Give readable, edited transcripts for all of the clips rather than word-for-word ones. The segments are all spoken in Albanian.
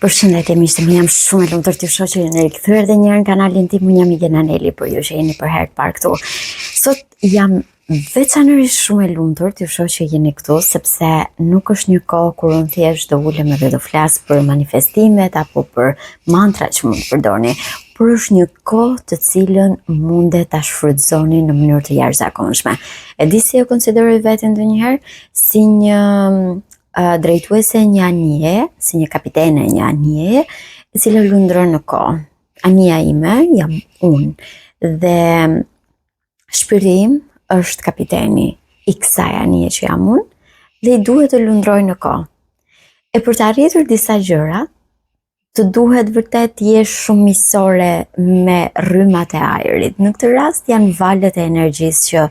Përshëndetje miqtë, më jam shumë e lumtur t'ju shoh që jeni rikthyer edhe një herë në kanalin tim. Unë jam Jen Aneli, por ju që jeni për herë të parë këtu. Sot jam veçanërisht shumë e lumtur t'ju shoh që jeni këtu, sepse nuk është një kohë kur unë thjesht do ulem edhe do flas për manifestimet apo për mantra që mund të përdorni, por është një kohë të cilën mundet ta shfrytëzoni në mënyrë të jashtëzakonshme. E di si e konsideroj veten ndonjëherë si një drejtuese një anije, si një kapitene një anije, e cila lundron në kohë. Anija ime jam unë dhe shpirti im është kapiteni i kësaj anije që jam unë dhe i duhet të lundroj në kohë. E për të arritur disa gjëra, të duhet vërtet jesh shumë miqësore me rrymat e ajrit. Në këtë rast janë valët e energjisë që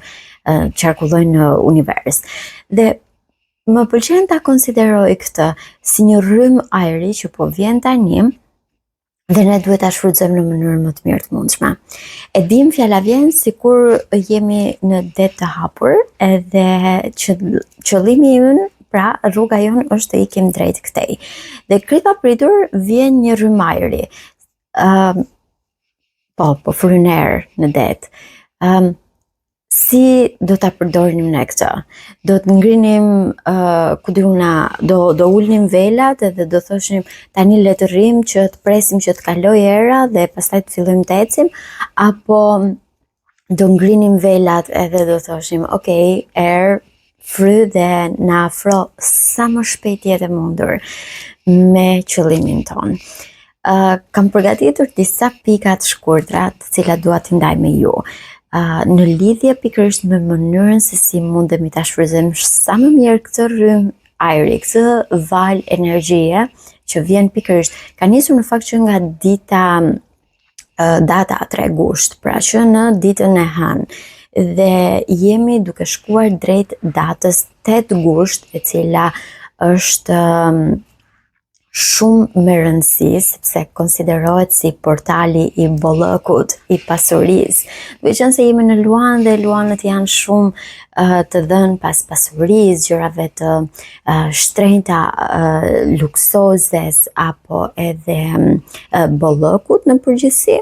qarkullojnë në univers. Dhe më pëlqen ta konsideroj këtë si një rrym ajri që po vjen tani dhe ne duhet ta shfrytëzojmë në mënyrë më të mirë të mundshme. E dim fjala vjen sikur jemi në det të hapur edhe qëllimi ynë, pra rruga jonë është të ikim drejt këtej. Dhe krejt pa pritur vjen një rrym ajri. Po fryn erë në det. Si do ta përdornim ne këtë? Do të ngrinim, do ulnim velat edhe do thoshim tani le të rrim që të presim që të kalojë era dhe pastaj të fillojmë të ecim, apo do ngrinim velat edhe do thoshim okay, fry dhe na afro sa më shpejt jetë e mundur me qëllimin ton. Kam përgatitur disa pika të shkurtra të cilat dua t'i ndaj me ju. Në lidhje pikërisht me mënyrën se si mundemi ta shfrytëzojmë sa më mirë këtë rrym ajri, këtë val energjie që vjen pikërisht. Ka nisur në fakt që nga data 3 gusht, pra që në ditën e hënë, dhe jemi duke shkuar drejt datës 8 gusht, e cila është shumë me rëndësi, sepse konsiderohet si portali i bollëkut, i pasurisë. Duke qenë se jemi në luan dhe luanët janë shumë të dhënë pas pasurisë, gjërave të shtrenjta, luksozes apo edhe bollëkut në përgjithësi.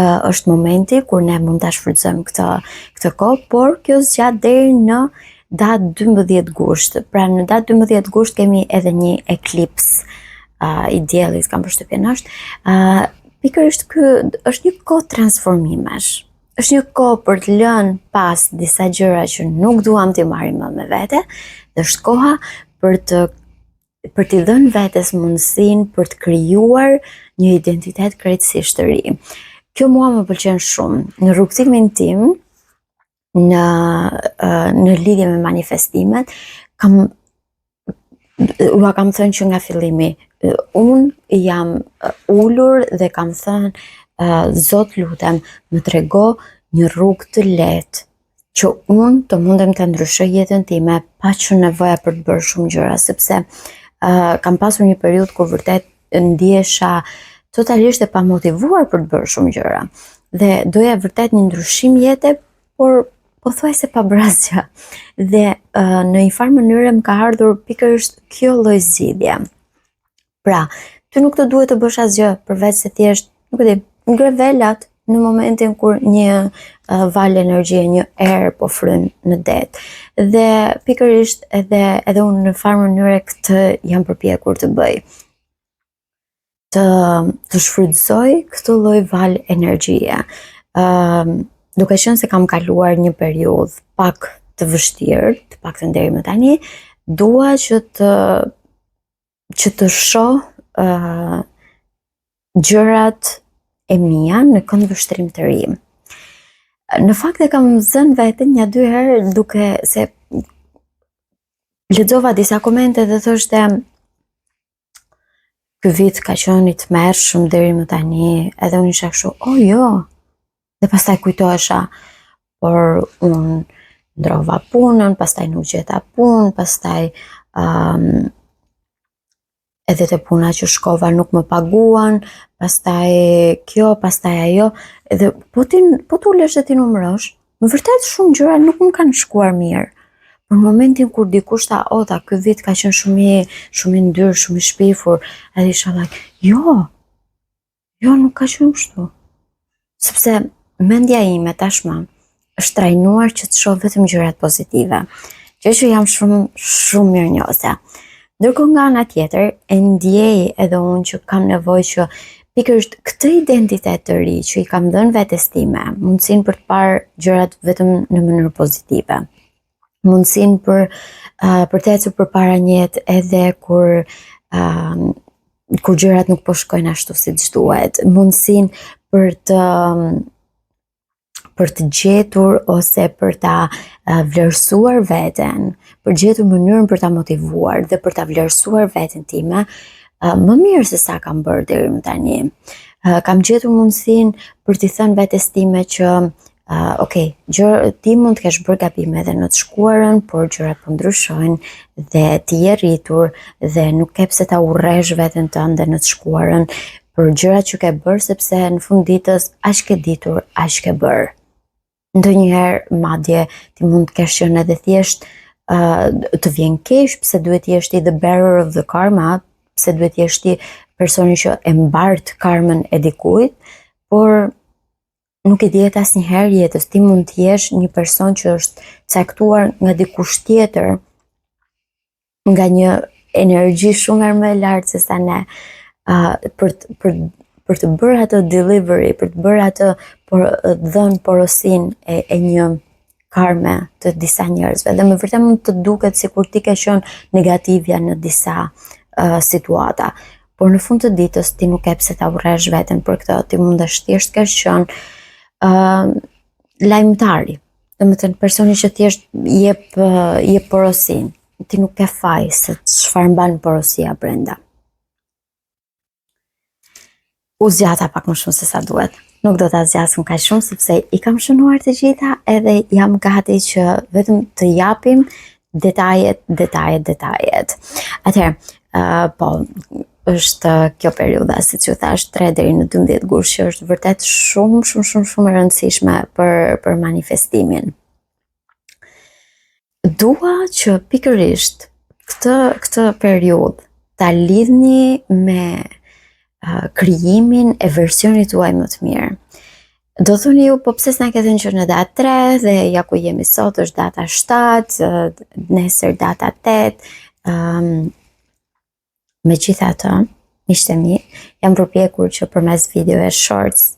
Është momenti kur ne mund ta shfrytëzojmë këtë kohë, por kjo zgjat deri në datë 12 gusht. Pra në datë 12 gusht kemi edhe një eklips i diellit, kam përshtypjen është. Pikërisht ky është një kohë transformimesh. Është një kohë për të lënë pas disa gjëra që nuk duam t'i marrim më me vete, dhe është koha për t'i dhënë vetes mundësinë për të krijuar një identitet krejtësisht të ri. Kjo mua më pëlqen shumë. Në rrugtimin tim, në lidhje me manifestimet, kam thënë që nga fillimi, unë jam ulur dhe kam thënë Zot lutem më trego një rrugë të lehtë që unë të mundem të ndryshoj jetën time pa që nevoja për të bërë shumë gjëra, sepse kam pasur një periudhë kur vërtet ndihesha totalisht e pamotivuar për të bërë shumë gjëra dhe doja vërtet një ndryshim jete, por pothuajse pa bërë asgjë. Dhe në një farë mënyrë më ka ardhur pikërisht kjo lloj zgjidhje. Pra, ty nuk të duhet të bësh asgjë përveç se thjesht, nuk e di, ngre velat në momentin kur një val energjie, një erë po fryn në det. Dhe pikërisht edhe unë në farë mënyrë këtë jam përpjekur të bëj. Të shfrytëzoj këtë lloj val energjie. Duke qenë se kam kaluar një periudhë pak të vështirë, të paktën deri më tani, dua që të shoh gjërat e mia në këndvështrim të ri. Në fakt e kam zënë veten 1-2 herë duke se lexova disa komente dhe thoshte ky vit ka qenë i tmerrshëm deri më tani, edhe unë isha kështu, jo. Dhe pastaj kujtohesha, por unë ndrova punën, pastaj nuk gjeta punë, pastaj edhe te puna që shkova nuk më paguan, pastaj kjo, pastaj ajo, edhe po t'ulesh dhe ti numërosh, më vërtet shumë gjëra nuk më kanë shkuar mirë. Për momentin kur dikush tha, ky vit ka qenë shumë i ndyrë, shumë i shpifur, edhe isha like, jo, nuk ka qenë kështu. Sepse mendja ime tashmë është trajnuar që të shoh vetëm gjërat pozitive, që jam shumë mirënjohëse. Ndërkohë nga ana tjetër, e ndjej edhe unë që kam nevojë që pikërisht këtë identitet të ri që i kam dhënë vetes time, mundësinë për të parë gjërat vetëm në mënyrë pozitive, mundësinë për të ecur përpara njët edhe kur gjërat nuk po shkojnë ashtu siç duhet, mundësinë për të gjetur ose për ta vlerësuar veten, për gjetur mënyrën për ta motivuar dhe për ta vlerësuar veten time më mirë se sa kam bërë deri më tani. Kam gjetur mundësinë për t'i thënë vetes time që ti mund të kesh bërë gabime edhe në të shkuarën, por gjërat po ndryshojnë dhe ti je rritur dhe nuk ke pse ta urresh veten tënde në të shkuarën për gjërat që ke bërë, sepse në fund ditës aq ke ditur, aq ke bërë. Ndonjëherë madje ti mund të kesh qenë edhe thjesht të vjen keq pse duhet jesh ti the bearer of the karma, pse duhet jesh ti personi që e mbart karmën e dikujt, por nuk e dihet asnjëherë jetës, ti mund të jesh një person që është caktuar nga dikush tjetër, nga një energji shumë më e lartë se sa ne, për të bërë atë delivery, për të bërë atë dhënë porosinë e një karme të disa njerëzve. Dhe më vërtet mund të duket sikur ti ke qenë negativja në disa situata, por në fund të ditës ti nuk ke pse ta urresh veten për këtë, ti mundesh thjesht kesh qenë lajmtari, domethënë personi që thjesht jep porosinë, ti nuk ke faj se çfarë mban porosia brenda. U zgjata pak më shumë se sa duhet. Nuk do ta zgjasim kaq shumë sepse i kam shënuar të gjitha edhe jam gati që vetëm të japim detajet. Atëherë, është kjo periudha, siç ju thash, 3 deri në 12 gusht, që është vërtet shumë e rëndësishme për manifestimin. Dua që pikërisht këtë periudhë ta lidhni me krijimin e versionit tuaj më të mirë. Do thoni ju, po pse s'na ke thënë që në datë 3 dhe ja ku jemi sot është data 7, nesër data 8. Megjithatë, miqtë e mi, jam përpjekur që përmes videove shorts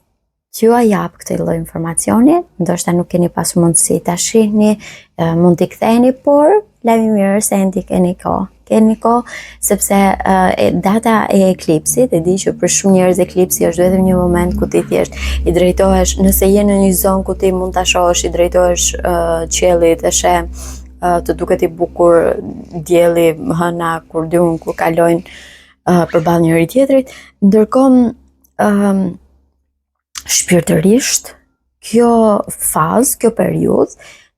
t'ju jap këtë lloj informacioni, ndoshta nuk keni pasur mundësi ta shihni, mund t'i ktheheni, por lajmi mirë se ende keni kohë, sepse data e eklipsit, e di që për shumë njerëz eklipsi është vetëm një moment ku ti thjesht i drejtohesh, nëse je në një zonë ku ti mund ta shohësh, i drejtohesh qiellit, e sheh të duket i bukur dielli, hëna, kur diun, kur kalojnë përballë njëri tjetrit, ndërkohë shpirtërisht kjo fazë, kjo periudhë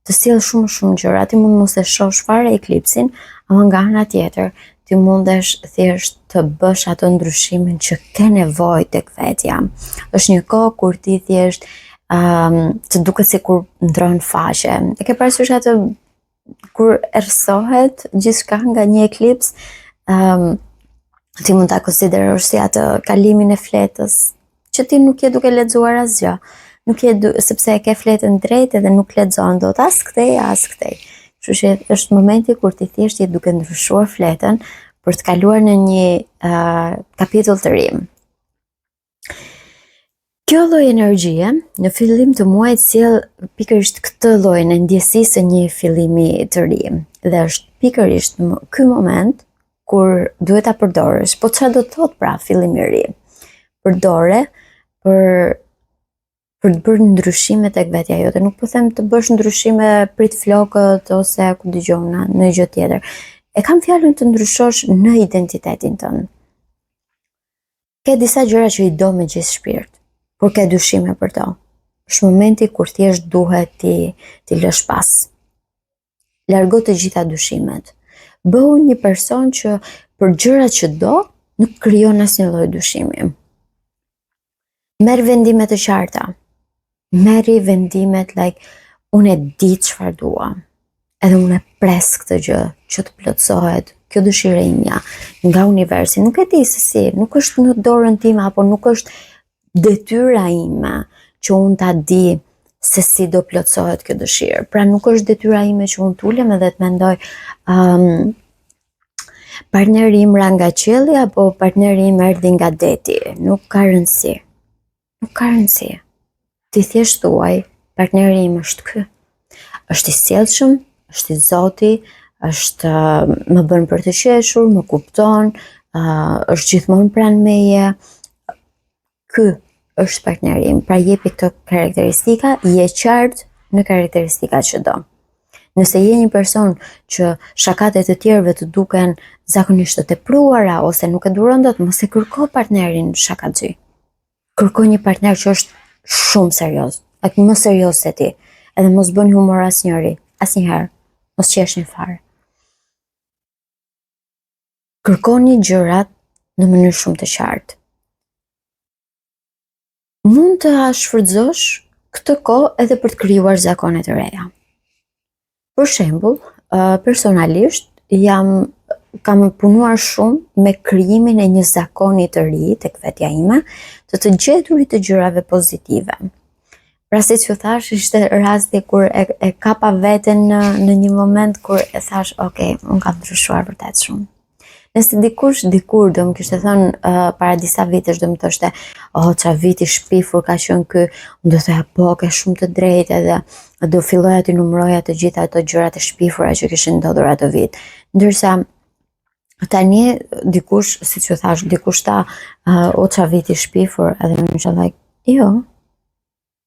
të sjell shumë gjëra. Ti mund mos e shohësh fare eklipsin, ama nga ana tjetër ti mundesh thjesht të bësh atë ndryshimin që ke nevojë tek vetja. Është një kohë kur ti thjesht të duket sikur ndron faqe. E ke parasysh atë kur errësohet gjithçka nga një eklips, ti mund ta konsiderosh si atë kalimin e fletës, që ti nuk je duke lexuar asgjë, sepse e ke fletën drejt edhe nuk lexon dot as këtej. Kështu që është momenti kur ti thjesht je duke ndryshuar fletën për të kaluar në një kapitull të ri. Kjo lloj energjie në fillim të muajit sjell pikërisht këtë lloj në ndjesisë së një fillimi të ri. Dhe është pikërisht ky moment kur duhet ta përdorësh. Po çfarë do të thotë pra fillim i ri? Përdore për të bërë ndryshime tek vetja jote. Nuk po them të bësh ndryshime prit flokët ose ku dëgjona në gjë tjetër. E kam fjalën të ndryshosh në identitetin tënd. Ke disa gjëra që i do me gjithë shpirt, por ke dyshime për to. Është momenti kur thjesht duhet ti lësh pas. Largo të gjitha dyshimet. Bëhu një person që për gjërat që do, nuk krijon asnjë lloj dyshimi. Merr vendime të qarta. Merri vendimet unë e di çfarë dua. edhe unë e pres këtë gjë që të plotësohet kjo dëshirë imja nga universi. Nuk e di se si, nuk është në dorën time apo nuk është detyra ime që unë ta di se si do plotësohet kjo dëshirë. Pra nuk është detyra ime që unë tulem edhe të mendoj partneri im ra nga qielli apo partneri im erdhi nga deti. Nuk ka rëndësi. Nuk ka rëndësi. Ti thjesht thuaj, partneri im është ky. Është i sjellshëm, është i Zoti, është më bën për të qeshur, më kupton, është gjithmonë pranë meje. Ky është partneri im. Pra jepi këto karakteristika, je qartë në karakteristikat që do. Nëse je një person që shakat e të tjerëve të duken zakonisht të tepruara ose nuk e duron dot, mos e kërko partnerin shakaxhy. Kërko një partner që është shumë serioz, më serioz se ti, edhe mos bën humor asnjëherë, mos qeshni fare. Kërkoni gjërat në mënyrë shumë të qartë. Mund të shfrytëzosh këtë kohë edhe për të krijuar zakone të reja. Për shembull, personalisht kam punuar shumë me krijimin e një zakoni të ri tek vetja ime, të gjeturit të gjërave pozitive. Pra si që thash, ishte rasti kur e kapa veten në një moment kur e thash, okay, unë kam ndryshuar vërtet shumë. Nëse dikur do më kishte thënë para disa vitesh do më thoshte, qa viti shpifur ka qenë ky, unë do thoya po, ke shumë të drejtë edhe do filloja të numëroja të gjitha ato gjërat e shpifura që kishin ndodhur atë vit. Ndërsa tani dikush, siç u thash, dikush tha, qa viti shpifur, edhe unë isha like, jo.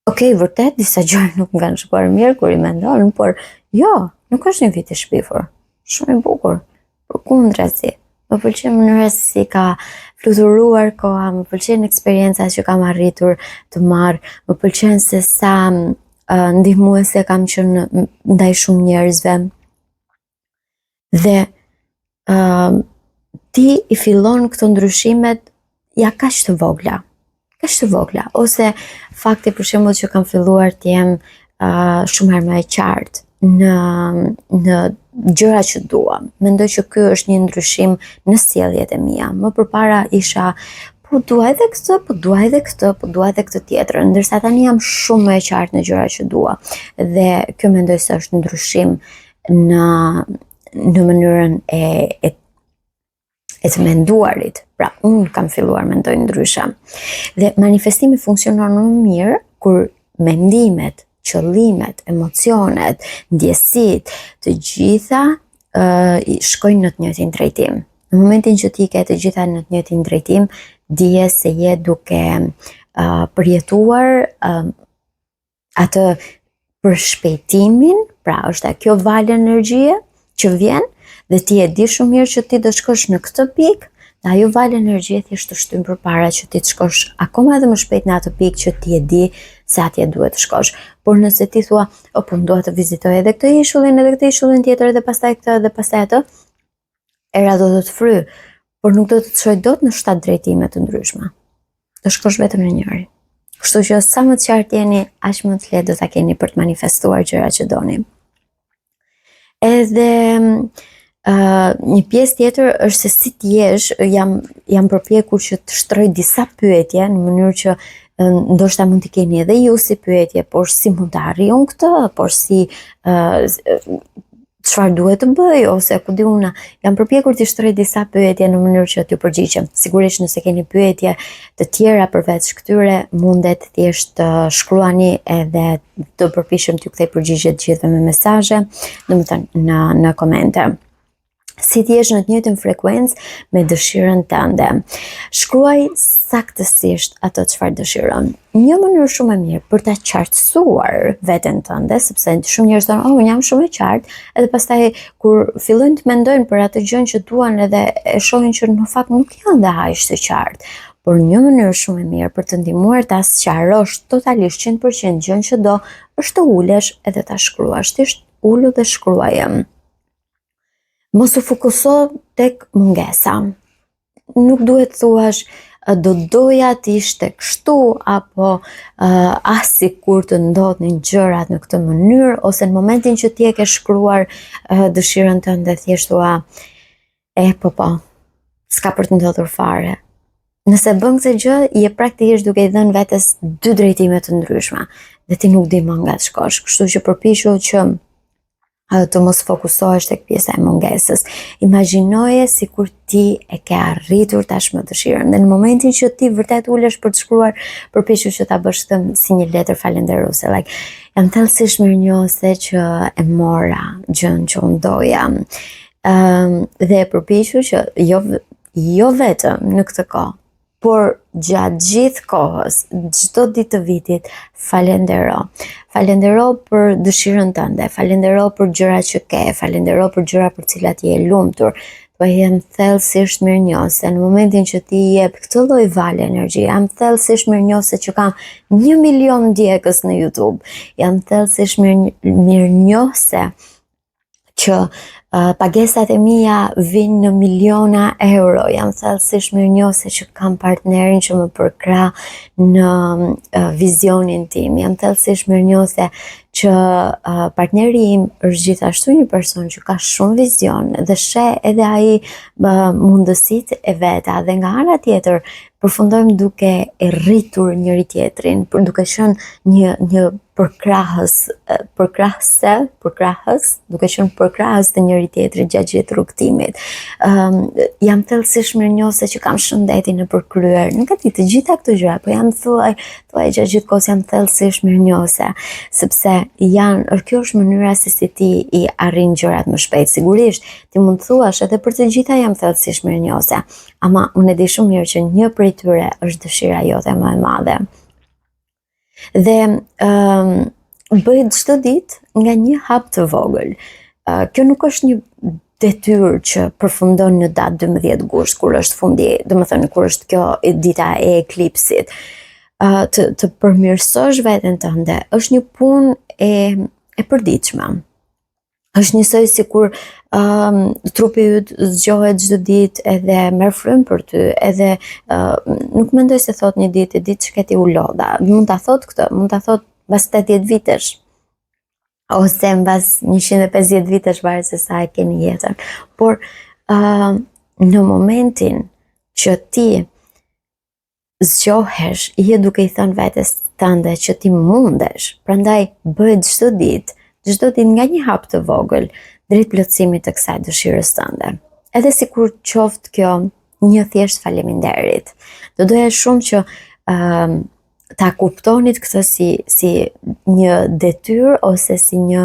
Okej, vërtet disa gjëra nuk më kanë shkuar mirë kur i mendon, por jo, nuk është një vit i shpifur. Shumë i bukur. Përkundrazi. Më pëlqen mënyra se si ka fluturuar koha, më pëlqen eksperiencat që kam arritur të marr, më pëlqen se sa ndihmuese kam qenë ndaj shumë njerëzve. Dhe ti i fillon këto ndryshimet kaq të vogla. Kaq të vogla. Ose fakti për shembull që kam filluar të jem shumë herë më e qartë në gjëra që dua. Mendoj që ky është një ndryshim në sjelljet e mia. Më përpara isha po dua edhe këtë, po dua edhe këtë, po dua edhe këtë tjetër, ndërsa tani jam shumë më e qartë në gjërat që dua. Dhe kjo mendoj se është ndryshim në mënyrën e të menduarit. Pra, unë kam filluar mendoj ndryshe. Dhe manifestimi funksionon më mirë kur mendimet, qëllimet, emocionet, ndjesit, të gjitha shkojnë në të njëjtin drejtim. Në momentin që ti ke të gjitha në të njëjtin drejtim, dije se je duke përjetuar atë përshpejtimin, pra është kjo valë energjie që vjen dhe ti e di shumë mirë që ti do shkosh në këtë pikë, dhe ajo valë energjie thjesht të shtyn përpara që ti të shkosh akoma edhe më shpejt në atë pikë që ti e di se atje duhet të shkosh. Por nëse ti thua, po dua të vizitoj edhe këtë ishullin, edhe këtë ishullin tjetër, edhe pastaj këtë, edhe pastaj atë, era do të fry, por nuk do të të shoj dot në 7 drejtime të ndryshme. Do shkosh vetëm në njëri. Kështu që sa më të qartë jeni, aq më të lehtë do ta keni për të manifestuar gjërat që doni. Edhe një pjesë tjetër është se si ti jesh, jam përpjekur që të shtroj disa pyetje në mënyrë që ndoshta mund t'i keni edhe ju si pyetje, por si mund të arrij unë këtë, por si çfarë duhet të bëj, ose ku di unë, jam përpjekur të shtroj disa pyetje në mënyrë që t'ju përgjigjem. Sigurisht nëse keni pyetje të tjera përveç këtyre, mundet thjesht të shkruani edhe të përpiqem t'ju kthej përgjigje të gjithëve me mesazhe, domethënë në komente. Si ti jesh në të njëjtën frekuencë me dëshirën tënde. Shkruaj saktësisht ato çfarë dëshiron. Një mënyrë shumë e mirë për ta qartësuar veten tënde, sepse shumë njerëz thonë, unë jam shumë e qartë, edhe pastaj kur fillojnë të mendojnë për atë gjë që duan edhe e shohin që në fakt nuk janë dhe aq të qartë. Por një mënyrë shumë e mirë për të ndihmuar ta sqarosh totalisht 100% gjën që do, është të ulesh edhe ta shkruash. Thjesht ulu dhe shkruaje. Mos u fokuso tek mungesa. Nuk duhet thuash do doja të ishte kështu, apo as sikur të ndodhin gjërat në këtë mënyrë, ose në momentin që ti e ke shkruar dëshirën tënde thjesht thua po, s'ka për të ndodhur fare. Nëse bën këtë gjë, je praktikisht duke i dhënë vetes dy drejtime të ndryshme dhe ti nuk di më nga të shkosh. Kështu që përpiqu që të mos fokusohesh tek pjesa e mungesës. Imagjinoje sikur ti e ke arritur tashmë dëshirën. Dhe në momentin që ti vërtet ulesh për të shkruar, përpiqu që ta bësh këtë si një letër falenderuese. Like, jam thellësisht mirënjohëse që e mora gjën që unë doja. Dhe përpiqu që jo vetëm në këtë kohë, por gjatë gjithë kohës, çdo ditë të vitit, falendero. Falendero për dëshirën tënde, falendero për gjërat që ke, falendero për gjërat për cilat je lumtur. Po jam thellësisht mirënjohëse në momentin që ti jep këtë lloj vale energji. Jam thellësisht mirënjohëse që kam 1 milion ndjekës në YouTube. Jam thellësisht mirënjohëse që pagesat e mia vinë në miliona euro. Jam thellësisht mirënjohëse që kam partnerin që më përkrah në vizionin tim. Jam thellësisht mirënjohëse që partneri im është gjithashtu një person që ka shumë vizion dhe sheh edhe ai mundësitë e veta, dhe nga ana tjetër përfundojmë duke e rritur njëri tjetrin, duke qenë një përkrahës, duke qenë përkrahës të njëri tjetrit gjatë gjithë rrugtimit. Jam thellësisht mirënjohëse që kam shëndetin në përkryer. Nuk e di të gjitha këto gjëra, po jam thuaj gjatë gjithë kohës jam thellësisht mirënjohëse, sepse kjo është mënyra se si ti i arrin gjërat më shpejt. Sigurisht, ti mund të thuash edhe për të gjitha jam thellësisht mirënjohëse, ama unë e di shumë mirë që një prej tyre është dëshira jote më e madhe. Dhe bëhet çdo ditë nga një hap të vogël. Kjo nuk është një detyrë që përfundon në datë 12 gusht, kur është fundi, domethënë kur është kjo dita e eklipsit. Të përmirësosh veten tënde është një punë e përditshme. Është njësoj sikur trupi yt zgjohet çdo ditë edhe merr frymë për ty, edhe nuk mendoj se thot një ditë që ti u lodha. Mund ta thot këtë, mund ta thot mbas 80 vitesh ose mbas 150 vitesh, varet se sa e keni jetën. Por në momentin që ti zgjohesh, je duke i thënë vetes tënde që ti mundesh. Prandaj bëhet çdo ditë nga një hap të vogël drejt plotësimit të kësaj dëshirës tënde. Edhe sikur qoftë kjo një thjesht faleminderit. Do doja shumë që ta kuptonit këtë si një detyrë ose si një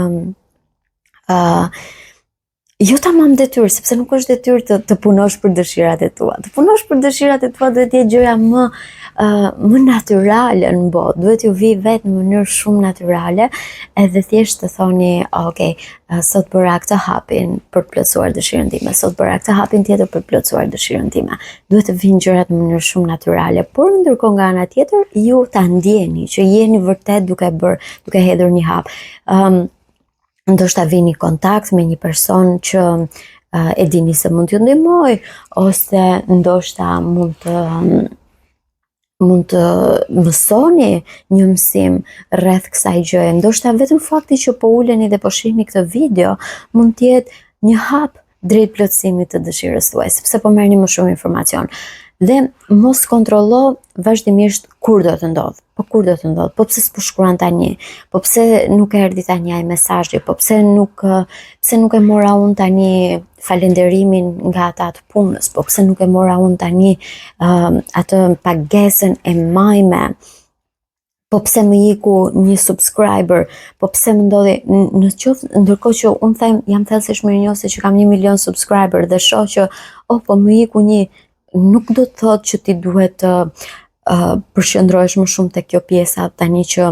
jo tamam detyrë, sepse nuk është detyrë të punosh për dëshirat e tua. Të punosh për dëshirat e tua duhet të jetë gjëja më natyrale në botë, duhet ju vi vetë në mënyrë shumë natyrale, edhe thjesht të thoni, sot bëra këtë hapin për plotësuar dëshirën time, sot bëra këtë hapin tjetër për plotësuar dëshirën time. Duhet të vinë gjërat në mënyrë shumë natyrale, por ndërkohë nga ana tjetër ju ta ndjeni që jeni vërtet duke hedhur një hap. Ndoshta vini kontakt me një person që e dini se mund t'ju ndihmoj, ose ndoshta mund të mësoni një mësim rreth kësaj gjëje. Ndoshta vetëm fakti që po uleni dhe po shihni këtë video mund të jetë një hap drejt plotësimit të dëshirës tuaj, sepse po merrni më shumë informacion. Dhe mos kontrollo vazhdimisht kur do të ndodh. Po kur do të ndodh? Po pse s'po shkruan tani? Po pse nuk erdhi tani ai mesazhi? Po pse nuk e mora unë tani falenderimin nga ata të punës? Po pse nuk e mora unë tani atë pagesën e majme? Po pse më iku një subscriber? Po pse më ndodhi ndërkohë që unë them jam thellësisht mirënjohëse që kam 1 milion subscriber dhe shoh që po më iku një, nuk do të thotë që ti duhet të përqendrohesh më shumë te kjo pjesa tani që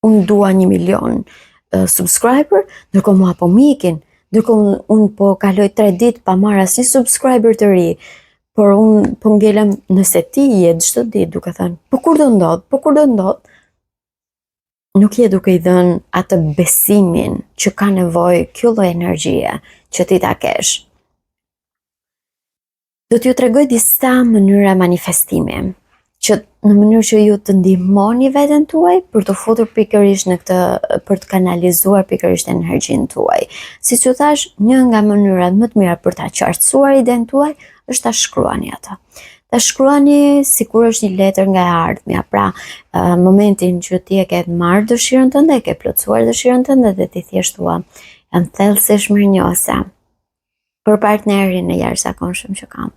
unë dua 1 milion subscriber, ndërkohë mua po më ikin, ndërkohë unë po kaloj 3 ditë pa marrë asnjë subscriber të ri, por unë po ngelem nëse ti je çdo ditë duke thënë, po kur do ndodh, nuk je duke i dhënë atë besimin që ka nevojë kjo lloj energjie që ti ta kesh. Do t'ju tregoj disa mënyra manifestimi, që në mënyrë që ju të ndihmoni veten tuaj për të futur pikërisht në këtë, për të kanalizuar pikërisht energjinë tuaj. Siç u thash, një nga mënyrat më të mira për ta qartësuar idenë tuaj është ta shkruani atë. Ta shkruani sikur është një letër nga e ardhmja, pra momentin që ti e ke marrë dëshirën tënde, e ke plotësuar dëshirën tënde dhe ti thjesht thua, jam thellësisht mirënjohëse për partnerin e jashtëzakonshëm që kam.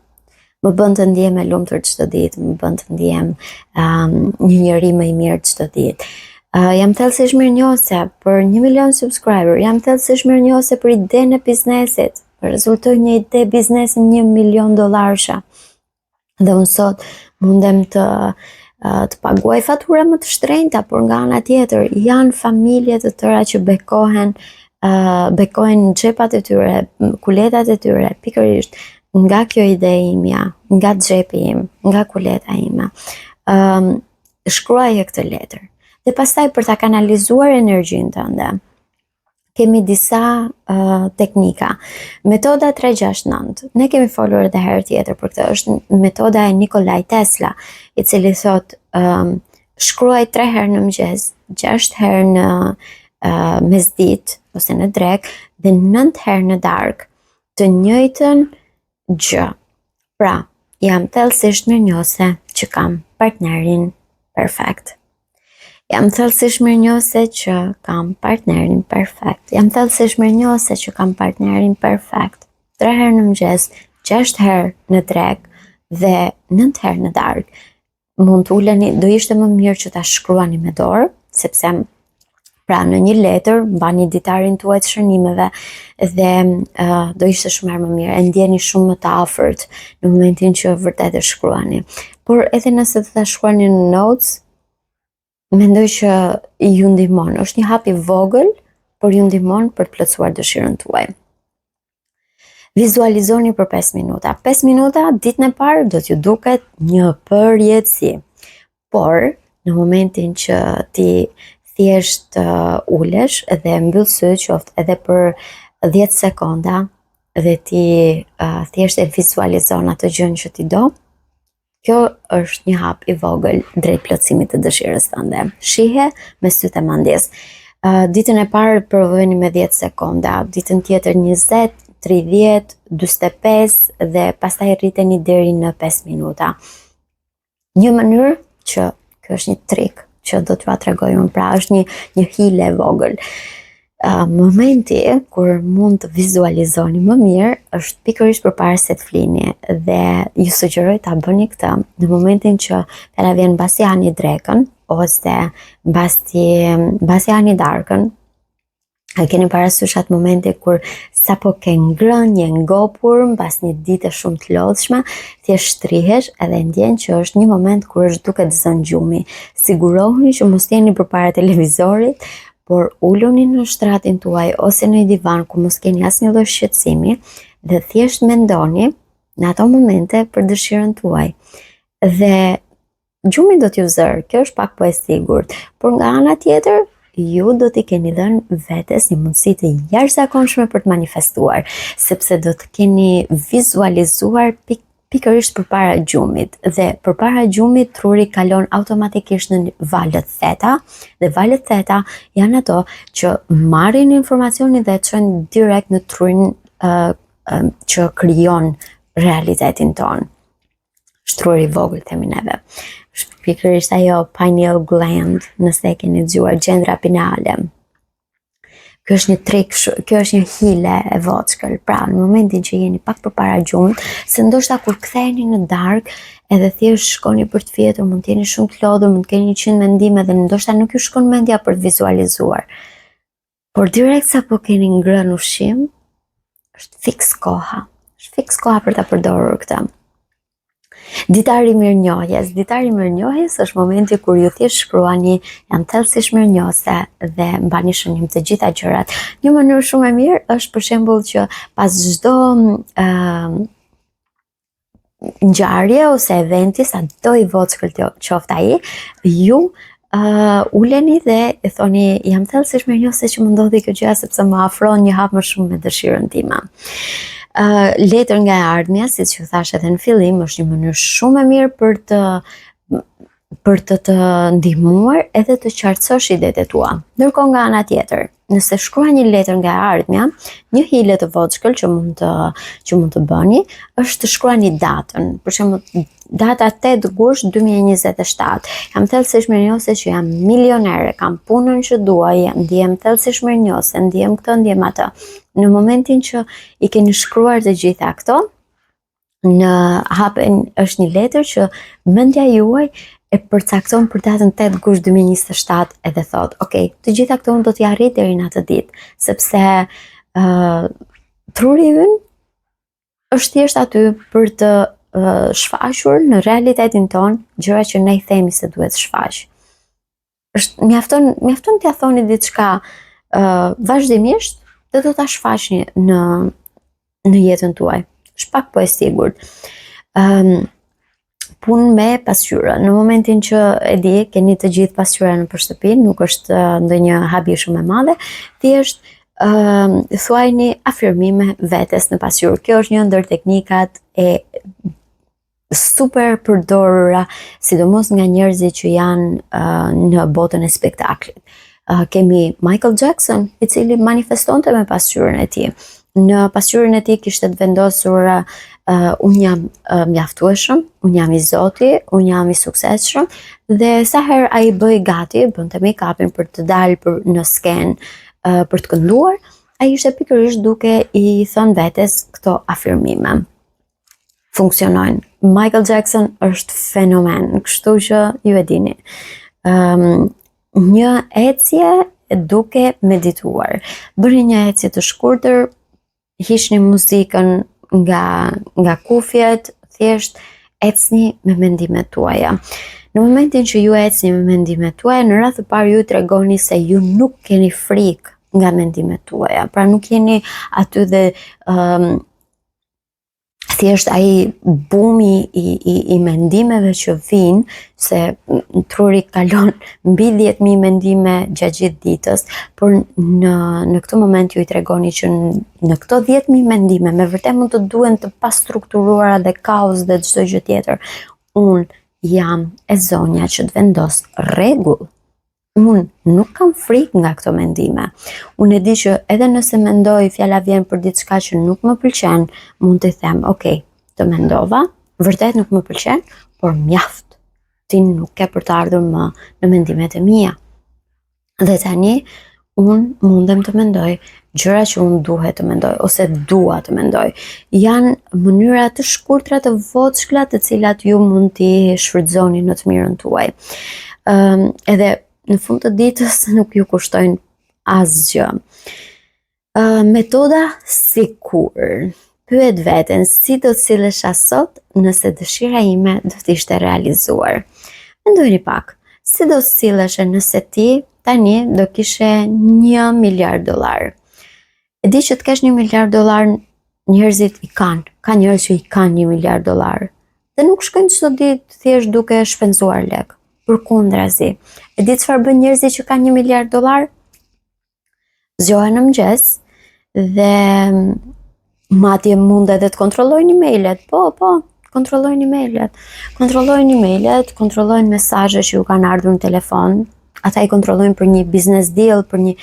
Më bën të ndihem e lumtur çdo ditë, më bën të ndihem një njeri më i mirë çdo ditë. Jam thellësisht mirënjohëse për 1 milion subscriber, jam thellësisht mirënjohëse për idenë e biznesit, rezultoi një ide biznesi $1 milion. Dhe unë sot mundem të paguaj fatura më të shtrenjta, por nga ana tjetër janë familje të tëra që bekohen në xhepat e tyre, kuletat e tyre, pikërisht nga kjo ide imja, nga xhepi im, nga kuleta ime. Shkruaje këtë letër. Dhe pastaj për ta kanalizuar energjinë tënde, kemi disa teknika. Metoda 369. Ne kemi folur edhe herë tjetër për këtë, është metoda e Nikolaj Tesla, i cili thot shkruaj 3 herë në mëngjes, 6 herë në mesditë ose në drekë dhe 9 herë në darkë të njëjtën gjë. Pra, jam thellësisht mirënjohëse që kam partnerin perfekt. Jam thellësisht mirënjohëse që kam partnerin perfekt. Jam thellësisht mirënjohëse që kam partnerin perfekt. 3 herë në mëngjes, 6 herë në drekë dhe 9 herë në darkë. Mund të uleni, do ishte më mirë që ta shkruani me dorë, sepse pra në një letër mbani ditarin tuaj të shënimeve dhe do ishte shumë më mirë, e ndjeni shumë më të afërt në momentin që vërtet e shkruani. Por edhe nëse të ta shkruani në notes, mendoj që ju ndihmon. Është një hap i vogël, por ju ndihmon për të plotësuar dëshirën tuaj. Vizualizoni për 5 minuta. 5 minuta ditën e parë do t'ju duket një përjetësi. Por në momentin që ti thjesht ulesh dhe mbyll syt qoftë edhe për 10 sekonda dhe ti thjesht e vizualizon atë gjën që ti do, kjo është një hap i vogël drejt plotësimit të dëshirës tënde. Shihe me sytë e mendjes. Ditën e parë provojeni me 10 sekonda, ditën tjetër 20, 30, 45 dhe pastaj rriteni deri në 5 minuta. Një mënyrë që kjo është një trik që do t'ua tregoj unë, pra është një hile e vogël. Momenti kur mund të vizualizoni më mirë është pikërisht përpara se të flini dhe ju sugjeroj ta bëni këtë në momentin që fjala vjen mbasi hani drekën ose mbasi hani darkën. A keni parasysh atë momente kur sapo ke ngrënë një ngopur mbas një dite shumë të lodhshme, thjesht shtrihesh edhe ndjen që është një moment kur është duke të zënë gjumi. Sigurohuni që mos jeni përpara televizorit, por uluni në shtratin tuaj ose në divan ku mos keni asnjë lloj shqetësimi dhe thjesht mendoni në ato momente për dëshirën tuaj. Dhe gjumi do t'ju zërë, kjo është pak po e sigurt, por nga ana tjetër ju do t'i keni dhënë vetes një mundësi të jashtëzakonshme për të manifestuar, sepse do të keni vizualizuar pikërisht përpara gjumit dhe përpara gjumit truri kalon automatikisht në valët theta dhe valët theta janë ato që marrin informacionin dhe e çojnë direkt në trurin që krijon realitetin ton. Shtruri i vogël themi neve. Pikërisht ajo pineal gland, nëse e keni dëgjuar, gjendra pineale. Kjo është një trik, kjo është një hile e vockël. Pra, në momentin që jeni pak përpara gjumit, se ndoshta kur ktheheni në darkë, edhe thjesht shkoni për të fjetur, mund të jeni shumë të lodhur, mund të keni 100 mendime dhe ndoshta nuk ju shkon mendja për të vizualizuar. Por direkt sapo keni ngrënë ushqim, është fiks koha. Është fiks koha për ta përdorur këtë. Ditari i mirënjohjes. Ditari i mirënjohjes është momenti kur ju thjesht shkruani jam thellësisht mirënjohëse dhe mbani shënim të gjitha gjërat. Një mënyrë shumë e mirë është për shembull që pas çdo ngjarje ose eventi, sado i vockël qoftë ai, ju uleni dhe e thoni jam thellësisht mirënjohëse që më ndodhi kjo gjë sepse më afron një hap më shumë me dëshirën time. letër nga e ardhmja, siç ju thash edhe në fillim, është një mënyrë shumë e mirë për të ndihmuar edhe të qartësosh idetë tua. Ndërkohë nga ana tjetër, nëse shkruaj një letër nga e ardhmja, një hile të vogël që mund të bëni është të shkruani datën. Për shembull, data 8 gusht 2027. Jam thellësisht mirënjohëse që jam milionere, kam punën që dua, ndihem thellësisht mirënjohëse, ndihem këtë, ndihem atë. Në momentin që i keni shkruar të gjitha këto, në hapen është një letër që mendja juaj e përcakton për datën 8 gusht 2027 edhe thot, ok, të gjitha këto unë do t'i arrit deri në atë ditë, sepse truri ynë është thjesht aty për të shfaqur në realitetin ton gjëra që ne i themi se duhet shfaq. Mjafton t'ia thoni diçka vazhdimisht dhe do ta shfaqni në jetën tuaj. Është pak po e sigurt. Punë me pasqyrë. Në momentin që e di, keni të gjithë pasqyra në shtëpi, nuk është ndonjë habi shumë e madhe, thjesht thuajni afirmime vetes në pasqyrë. Kjo është një ndër teknikat e super përdorura, sidomos nga njerëzit që janë në botën e spektaklit. Kemi Michael Jackson, i cili manifestonte me pasqyrën e tij. Në pasqyrën e tij kishte vendosur unë jam mjaftueshëm, unë jam i Zoti, unë jam i suksesshëm, dhe sa herë ai bëi gati, bënte make-upin për të dalë në sken për të kënduar, ai ishte pikërisht duke i thënë vetes këto afirmime. Funksionojnë. Michael Jackson është fenomen, kështu që ju e dini. Një ecje duke medituar. Bëni një ecje të shkurtër, hiqni muzikën nga kufjet, thjesht ecni me mendimet tuaja. Në momentin që ju ecni me mendimet tuaja, në radhë të parë ju tregoni se ju nuk keni frikë nga mendimet tuaja. Pra nuk jeni aty dhe thjesht ai bumi i mendimeve që vinë, se truri kalon mbi 10.000 mendime gjatë gjithë ditës, por në këtë moment ju i tregoni që në këto 10.000 mendime me vërtet mund të duhen të pastrukturuara dhe kaos dhe çdo gjë tjetër. Unë jam e zonja që të vendos rregull. Unë nuk kam frikë nga këto mendime. Unë e di që edhe nëse mendoj fjala vjen për diçka që nuk më pëlqen, mund të them, ok, të mendova, vërtet nuk më pëlqen, por mjaft. Ti nuk ke për të ardhur më në mendimet e mia. Dhe tani, unë mundem të mendoj gjëra që unë duhet të mendoj, ose dua të mendoj. Janë mënyra të shkurtra të voçkla të cilat ju mund t'i shfrytëzoni në të mirën tuaj. Edhe në fund të ditës nuk ju kushtojnë asgjë. Metoda sikur. Pyet veten si do të sillesha sot nëse dëshira ime do të ishte realizuar. Mendojeni pak, si do të silleshe nëse ti tani do kishe $1 miliard. E di që të kesh $1 miliard, njerëzit i kanë. Ka njerëz që i kanë $1 miliard. Dhe nuk shkojnë çdo ditë thjesht duke shpenzuar lek. Përkundrazi. E di çfarë bën njerëzit që kanë $1 miliard? Zgjohen në mëngjes dhe madje mund edhe të kontrollojnë emailët. Po, kontrollojnë emailët. Kontrollojnë mesazhet që ju kanë ardhur në telefon. Ata i kontrollojnë për një business deal, për një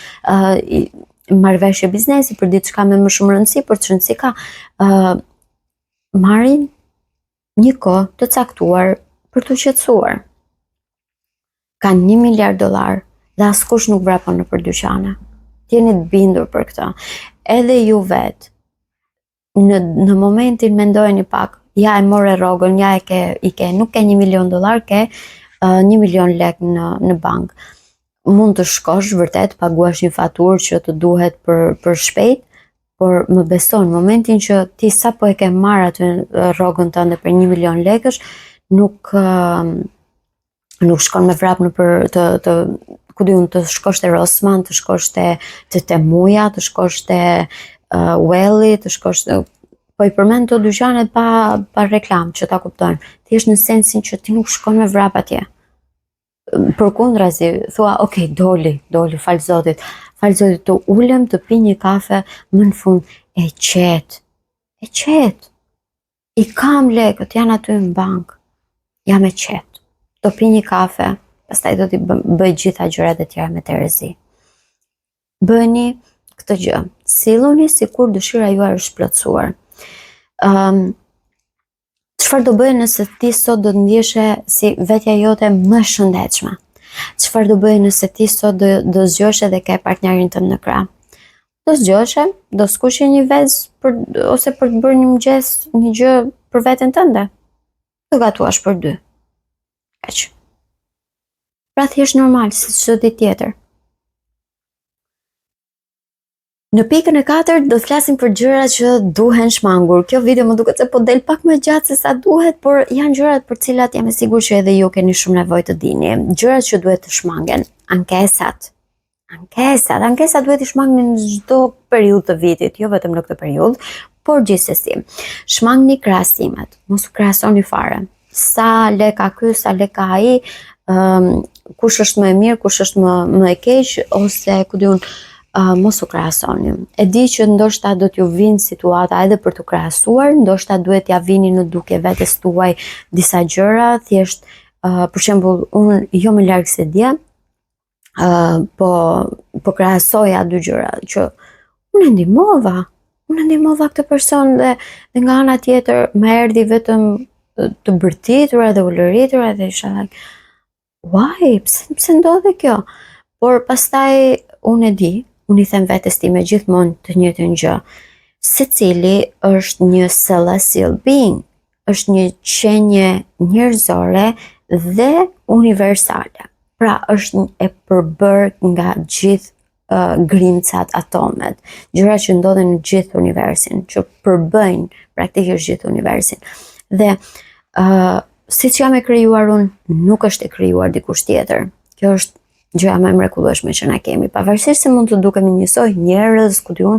marrëveshje biznesi, për diçka me më shumë rëndësi, për çfarë rëndësi ka. Marrin një kohë të caktuar për t'u qetësuar. Kanë $1 miliard dhe askush nuk vrapon nëpër dyqane. Jeni të bindur për këtë. Edhe ju vetë, në momentin mendojeni pak, ja e more rrogën, ja nuk ke $1 milion, ke $1 milion në bank. Mund të shkosh vërtet, paguash një faturë që të duhet për shpejt, por më beson, në momentin që ti sapo e ke marrë atë rrogën tënde për $1 milion, nuk shkon me vrap nëpër të shkosh te Rossmann, të shkosh te Temuja, të shkosh te Welli, të shkosh po i përmend të dyqanet pa reklam që ta kuptojnë. Thjesht në sensin që ti nuk shkon me vrap atje. Përkundrazi, thua, ok, doli, fal Zotit, të ulem, të pi një kafe, më në fund e qetë, e qetë. I kam lekët, janë aty në bank. Jam e qetë. Do pi një kafe, pastaj do t'i bëj gjitha gjërat e tjera me Terezi. Bëni këtë gjë. Silluni sikur dëshira juaj është plotësuar. Çfarë do bëj nëse ti sot do të ndjeshe si vetja jote më shëndetshme? Çfarë do bëj nëse ti sot do zgjohesh dhe ke partnerin tënd në krah? Do zgjohesh, do skuqje një vezë ose për të bërë një mëngjes, një gjë për veten tënde. Do gatuash për 2. Kaq. Pra thjesht normal si çdo ditë tjetër. Në pikën e 4 do të flasim për gjërat që duhen shmangur. Kjo video më duket se po del pak më gjatë se sa duhet, por janë gjërat për cilat jam e sigurt që edhe ju keni shumë nevojë të dini. Gjërat që duhet të shmangen, ankesat. Ankesat duhet të shmangni në çdo periudhë të vitit, jo vetëm në këtë periudhë, por gjithsesi. Shmangni krahasimet, mos u krahasoni fare. Sa lek ka ky, sa lek ka ai, kush është më e mirë, kush është më e keq, ose ku diun, mos u krahasoni. E di që ndoshta do t'ju vinë situata edhe për të krahasuar, ndoshta duhet t'ja vini në duke vetes tuaj disa gjëra, thjesht për shembull unë jo më larg se dia, po krahasoja 2 gjëra që unë ndihmova këtë person dhe nga ana tjetër më erdhi vetëm të bërtitura dhe ulëritura dhe isha like, why, pse ndodhe kjo? Por pastaj unë e di, unë i them vetes time gjithmonë të njëjtën gjë. Secili është një celestial being, është një qenie njerëzore dhe universale. Pra është e përbër nga gjithë grimcat, atomet, gjëra që ndodhen në gjithë universin, që përbëjnë praktikisht gjithë universin. Dhe siç jam e krijuar unë, nuk është e krijuar dikush tjetër. Kjo është gjëja më e mrekullueshme që na kemi. Pavarësisht se mund të dukemi njësoj, njerëz, ku diun,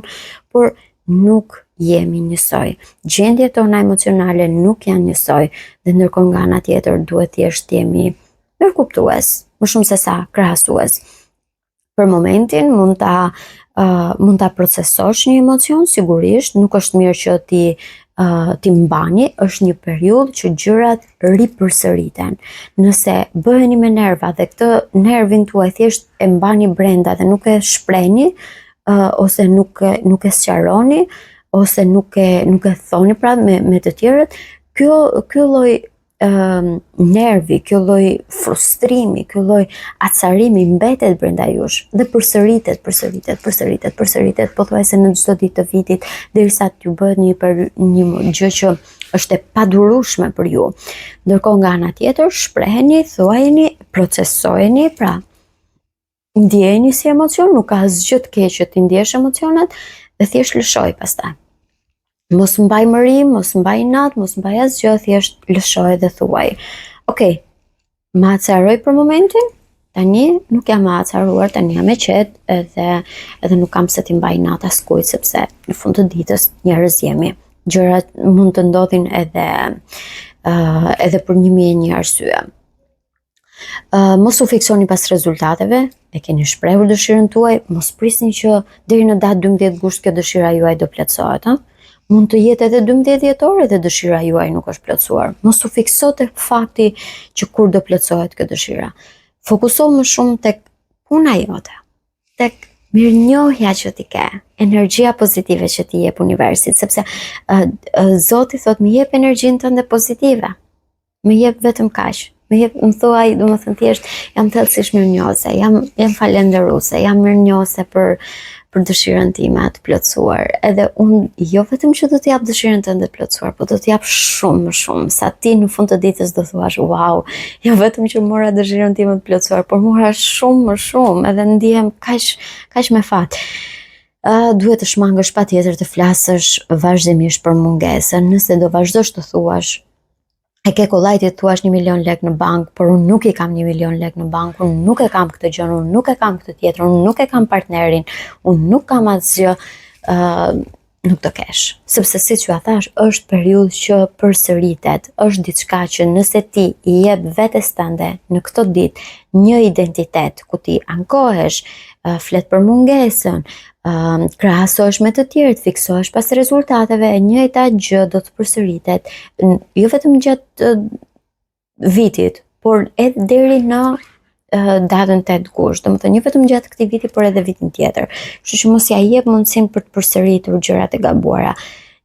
por nuk jemi njësoj. Gjendjet tona emocionale nuk janë njësoj, dhe ndërkohë nga ana tjetër duhet thjesht jemi mirëkuptues, më shumë se sa krahasues. Për momentin mund ta procesosh një emocion, sigurisht, nuk është mirë që ti mbani, është një periudhë që gjërat ripërsëriten. Nëse bëheni me nerva dhe këtë nervin tuaj thjesht e mbani brenda dhe nuk e shprehni, ose nuk e sqaroni, ose nuk e thoni pra me të tjerët, ky lloj nervi, kjo lloj frustrimi, kjo lloj acarimi mbetet brenda jush dhe përsëritet pothuajse në çdo ditë të vitit derisa t'ju bëhet një gjë që është e padurueshme për ju. Ndërkohë nga ana tjetër, shpreheni, thuajeni, procesojeni, pra ndjeni si emocion, nuk ka asgjë të keq që ti ndjesh emocionet dhe thjesht lëshoj pastaj. Mos mbaj mëri, mos mbaj inat, mos mbaj asgjë, thjesht lëshoj dhe thuaj. Okej, ma acaroj për momentin, tani nuk jam e acaruar, tani jam e qetë edhe nuk kam se t'i mbaj inat askujt, sepse në fund të ditës njerëz jemi. Gjërat mund të ndodhin edhe për 1001 arsye. Mos u fiksoni pas rezultateve, e keni shprehur dëshirën tuaj, mos prisni që deri në datë 12 gusht kjo dëshira juaj do plotësohet, ha? Mund të jetë edhe 12 dhjetor dhe dëshira juaj nuk është plotësuar. Mos u fikso tek fakti që kur do plotësohet kjo dëshira. Fokuso më shumë tek puna jote, tek mirënjohja që ti ke, energjia pozitive që ti jep universit, sepse Zoti thot më jep energjinë tënde pozitive. Më jep vetëm kaq. Më thuaj, domethënë thjesht jam thellësisht mirënjohëse, jam falënderuese, jam mirënjohëse për dëshirën time të plotësuar. Edhe unë jo vetëm që do të jap dëshirën tënde të plotësuar, po do të jap shumë më shumë, sa ti në fund të ditës do thuash, wow, jo vetëm që mora dëshirën time të plotësuar, por mora shumë më shumë, edhe ndihem kaq me fat. Duhet të shmangësh patjetër të flasësh vazhdimisht për mungesën, nëse do vazhdosh të thuash e ke kollajti të thuash 1 milion lek në bank, por unë nuk i kam 1 milion lek në bank, unë nuk e kam këtë gjë, unë nuk e kam këtë tjetër, unë nuk e kam partnerin, unë nuk kam asgjë, nuk të kesh. Sepse siç ju thash, është periudhë që përsëritet, është diçka që nëse ti i jep vetes tënde në këtë ditë një identitet ku ti ankohesh, flet për mungesën, krahasohesh me të tjerët, fiksohesh pas rezultateve, e njëjta gjë do të përsëritet, jo vetëm gjatë vitit, por edhe deri në datën 8 gusht, domethënë jo vetëm gjatë këtij viti, por edhe vitin tjetër. Kështu që mos ja jep mundësinë për të përsëritur gjërat e gabuara.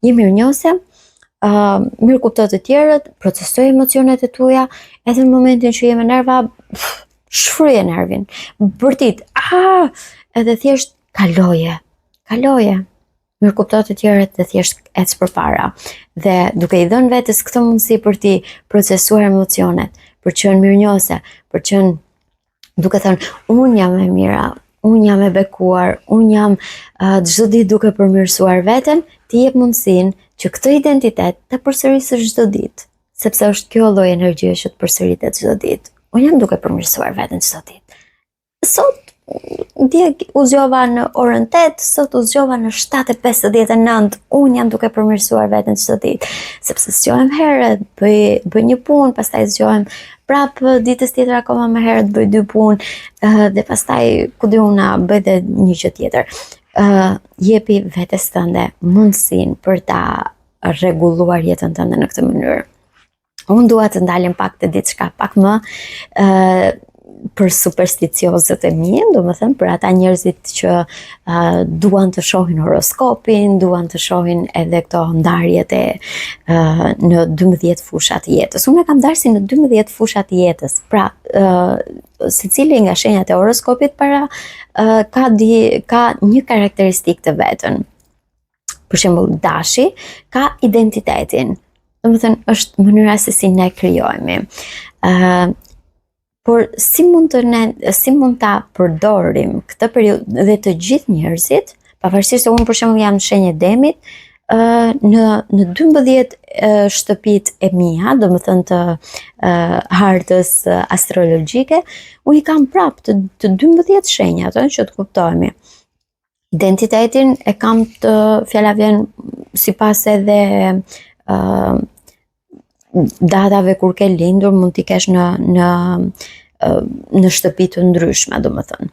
Je mirënjohëse, mirë kupto të tjerët, procesoj emocionet e tuaja, edhe në momentin që je me nerva, shfryje nervin, bërtit, edhe thjesht kaloje. Mirë kupto të tjerët dhe thjesht ec përpara. Dhe duke i dhënë vetes këtë mundësi për ti procesuar emocionet, për qenë mirënjohëse, për qenë duke thënë, unë jam e mira, unë jam e bekuar, unë jam çdo ditë duke përmirësuar veten, ti jep mundësinë që këtë identitet të përsërisësh çdo ditë, sepse është kjo lloj energjie që të përsëritet çdo ditë. Unë jam duke përmirësuar veten çdo ditë. Sot dje u zgjova në orën 8, sot u zgjova në 7:59, unë jam duke përmirësuar veten çdo ditë, sepse zgjohem herët, bëj një punë, pastaj zgjohem prapë ditës tjetër akoma më herët, bëj 2 punë, dhe pastaj ku di unë bëj edhe një gjë tjetër. Jepi vetes tënde mundësinë për ta rregulluar jetën tënde në këtë mënyrë. Unë dua të ndalim pak të diçka pak më për supersticiozët e mi, domethënë për ata njerëzit që duan të shohin horoskopin, duan të shohin edhe këto ndarjet në 12 fushat të jetës. Unë e kam ndarë si në 12 fushat të jetës. Pra, secili nga shenjat e horoskopit ka një karakteristikë të vetën. Për shembull, dashi ka identitetin. Domethënë është mënyra se si ne krijohemi. Por si mund ta përdorim këtë periudhë dhe të gjithë njerëzit, pavarësisht se unë për shembull jam në shenjë demit, në 12 shtëpit e mia, domethënë të hartës astrologjike, unë i kam prapë të 12 shenjat, që të kuptohemi. Identitetin e kam të fjala vjen sipas edhe datave kur ke lindur, mund t'i kesh në shtëpi të ndryshme, domethënë.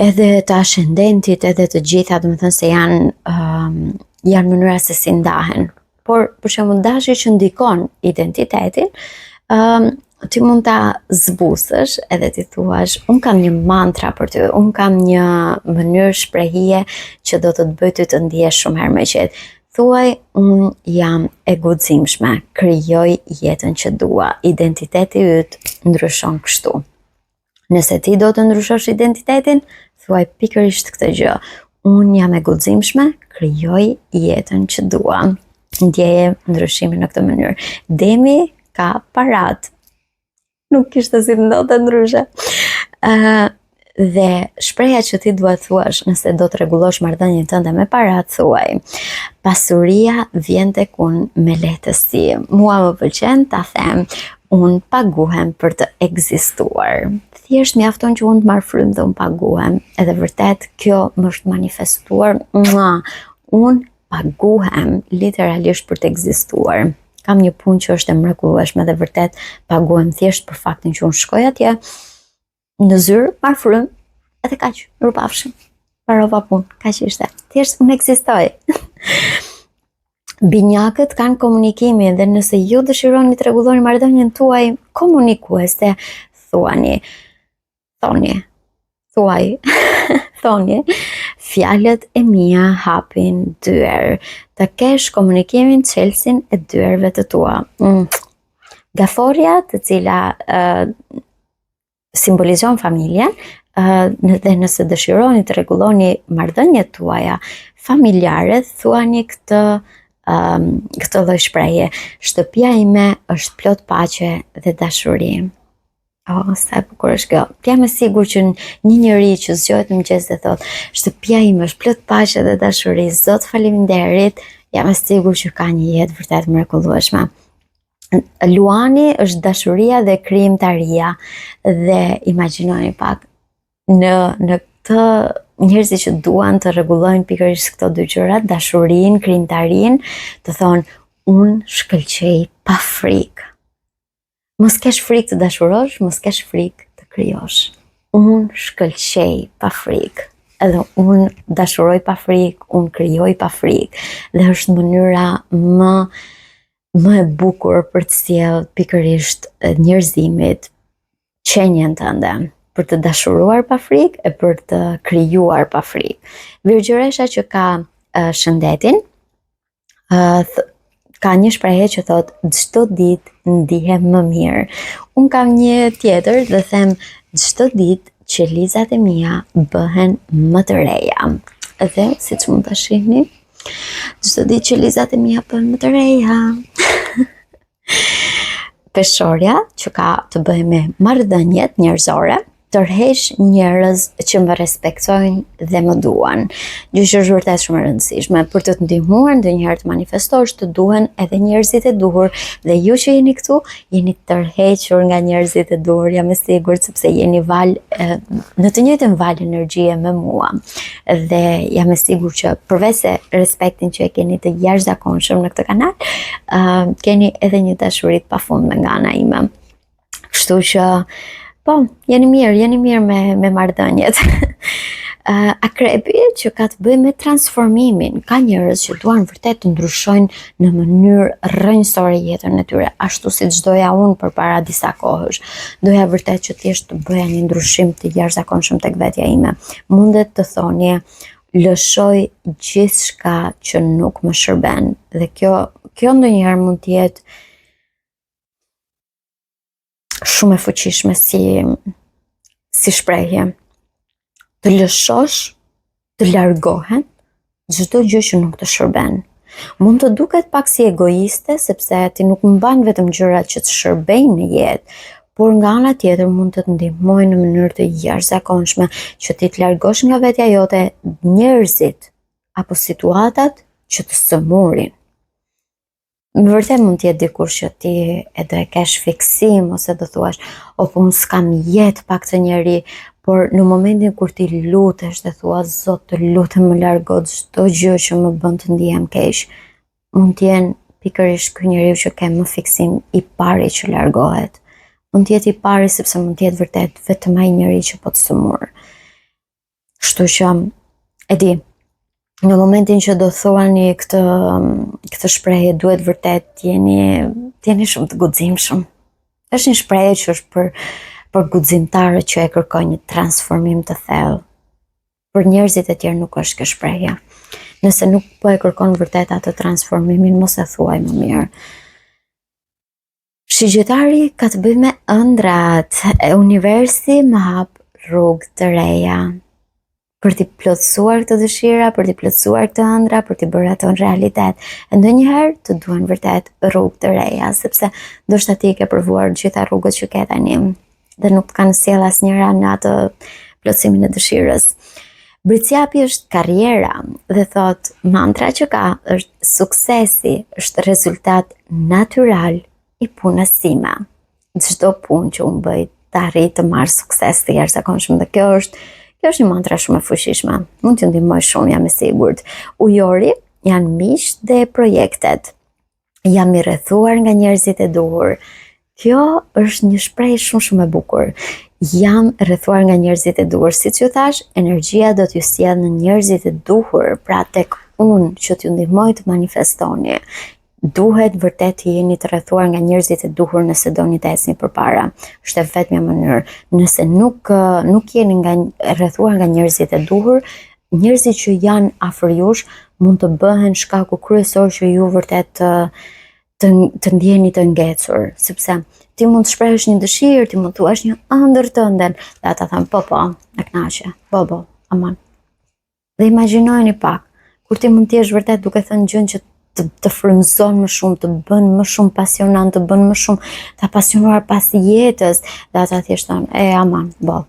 Edhe të ascendentit, edhe të gjitha, domethënë se janë mënyra se si ndahen. Por për shembull dashi që ndikon identitetin, ti mund ta zbusësh edhe ti thuash, unë kam një mantra për ty, unë kam një mënyrë shprehje që do të bëj ty të ndihesh shumë herë më qetë. Thuaj, unë jam e guximshme, krijoj jetën që dua, identiteti yt ndryshon kështu. Nëse ti do të ndryshosh identitetin, thuaj pikërisht këtë gjë. Unë jam e guximshme, krijoj jetën që dua. Ndjeje ndryshimin në këtë mënyrë. Demi ka parat. Nuk kishte si ndote ndryshe. Dhe shpreha që ti duhet thuash nëse do të rregullosh marrëdhënien tënde me parat, thuaj, pasuria vjen tek unë me lehtësi. Mua më pëlqen ta them, unë paguhem për të ekzistuar. Thjesht mjafton që unë të marr frymë dhe unë paguhem. Edhe vërtet kjo më është manifestuar. Unë paguhem literalisht për të ekzistuar. Kam një punë që është e mrekullueshme dhe vërtet paguhem thjesht për faktin që unë shkoj atje në zyrë, marr frymë, edhe kaq, mirupafshim. Parova punë, kaq ishte. Thjesht unë ekzistoj. Binjakët kanë komunikimin dhe nëse ju dëshironi të rregulloni marrëdhënien tuaj komunikuese, thoni, fjalët e mia hapin dyer, të kesh komunikimin çelësin e dyerve të tua. Gaforja, të cila simbolizon familjen, dhe nëse dëshironi të rregulloni marrëdhëniet tuaja familjare, thuani këtë lloj shprehje. Shtëpia ime është plot paqe dhe dashuri. Sa e bukur është kjo. Jam e sigurt që një njeri që zgjohet në mëngjes dhe thot, shtëpia ime është plot paqe dhe dashuri, Zot faleminderit, jam e sigurt që ka një jetë vërtet mrekullueshme. Luani është dashuria dhe krijimtaria dhe imagjinoni pak në këtë njerëzit që duan të rregullojnë pikërisht këto dy gjëra, dashurinë, krijimtarinë, të thonë unë shkëlqej pa frikë. Mos kesh frikë të dashurosh, mos kesh frikë të krijosh. Unë shkëlqej pa frikë. edhe unë dashuroj pa frikë, unë krijoj pa frikë, dhe është mënyra më e bukur për të sjellë pikërisht njerëzimit qenjen tënde, për të dashuruar pa frikë e për të krijuar pa frikë. Virgjëresha që ka shëndetin, ka një shprehje që thot çdo ditë ndihem më mirë. Unë kam një tjetër dhe them çdo ditë qelizat e mia bëhen më të reja. Edhe siç mund ta shihni, çdo ditë qelizat e mia bëhen më të reja. Peshorja që ka të bëjë me marrëdhëniet njerëzore, tërheq njerëz që më respektojnë dhe më duan. Gjë që është vërtet shumë e rëndësishme. Për të ndihmuar ndonjëherë të manifestosh, të duhen edhe njerëzit e duhur, dhe ju që jeni këtu, jeni tërhequr nga njerëzit e duhur, jam e sigurt, sepse jeni në të njëjtën val energjie me mua. Dhe jam e sigurt që përveç se respektin që e keni të jashtëzakonshëm në këtë kanal, keni edhe një dashuri të pafundme nga ana ime. Kështu që po, jeni mirë me marrëdhëniet. Akrepi që ka të bëjë me transformimin. Ka njerëz që duan vërtet të ndryshojnë në mënyrë rrënjësore jetën e tyre, ashtu siç doja unë përpara disa kohësh. Doja vërtet që thjesht të bëja një ndryshim të jashtëzakonshëm tek vetja ime. Mundet të thoni, lëshoj gjithçka që nuk më shërben. Dhe kjo ndonjëherë mund të jetë shumë e fuqishme si shprehje. Të lëshosh, të largohen çdo gjë që nuk të shërben. Mund të duket pak si egoiste, sepse ti nuk mban vetëm gjërat që të shërbejnë në jetë, por nga ana tjetër mund të ndihmojnë në mënyrë të jashtëzakonshme që ti të largosh nga vetja jote njerëzit apo situatat që të sëmurin. Më vërtet mund të jetë dikush që ti e do e kesh fiksim, ose do thuash, po unë s'kam jetë pak të njeri, por në momentin kur ti lutesh dhe thua, Zot, të lutem më largo çdo gjë që më bën të ndihem keq, mund të jenë pikërisht ky njeriu që ke më fiksim i pari që largohet. Mund të jetë i pari sepse mund të jetë vërtet vetëm ai njeri që po të sëmur. Kështu që e di, në momentin që do thuani këtë shprehje, duhet vërtet të jeni shumë të guximshëm. Është një shprehje që është për guximtarët që e kërkojnë një transformim të thellë. Për njerëzit e tjerë nuk është kjo shprehje. Nëse nuk po e kërkon vërtet atë transformimin, mos e thuaj më mirë. Shigjetari ka të bëjë me ëndrat. Universi më hap rrugë të reja për t'i plotësuar këtë dëshira, për t'i plotësuar këtë ëndra, për t'i bërë ato në realitet. E ndonjëherë të duhen vërtet rrugë të reja, sepse ndoshta ti ke provuar gjitha rrugët që ke tani dhe nuk të kanë sjell asnjëra në atë plotësimin e dëshirës. Britsjapi është karriera dhe thot, mantra që ka është suksesi është rezultat natyral i punës time. Çdo punë që unë bëj të arrit të marr sukses të jashtëzakonshëm, dhe kjo është një mantra shumë e fuqishme. Mund t'ju ndihmoj shumë, jam e sigurt. Ujori janë miq dhe projektet. Jam i rrethuar nga njerëzit e duhur. Kjo është një shprehje shumë e bukur. Jam rrethuar nga njerëzit e duhur. Siç ju thash, energjia do t'ju sjell në njerëzit e duhur, pra tek unë që t'ju ndihmoj të manifestoni. Duhet vërtet të jeni të rrethuar nga njerëzit e duhur nëse doni të ecni përpara. Është vetëm një mënyrë. Nëse nuk jeni rrethuar nga njerëzit e duhur, njerëzit që janë afër jush mund të bëhen shkaku kryesor që ju vërtet të ndjeni të ngecur, sepse ti mund të shprehësh një dëshirë, ti mund të thuash një ëndër tënden, dhe ata thanë po, e kënaqe, po, aman. Dhe imagjinojeni pak, kur ti mund të jesh vërtet duke thënë gjën që të frymëzon më shumë, të bën më shumë pasionant, të bën më shumë të apasionuar pas jetës, dhe ata thjesht thonë, aman, bo.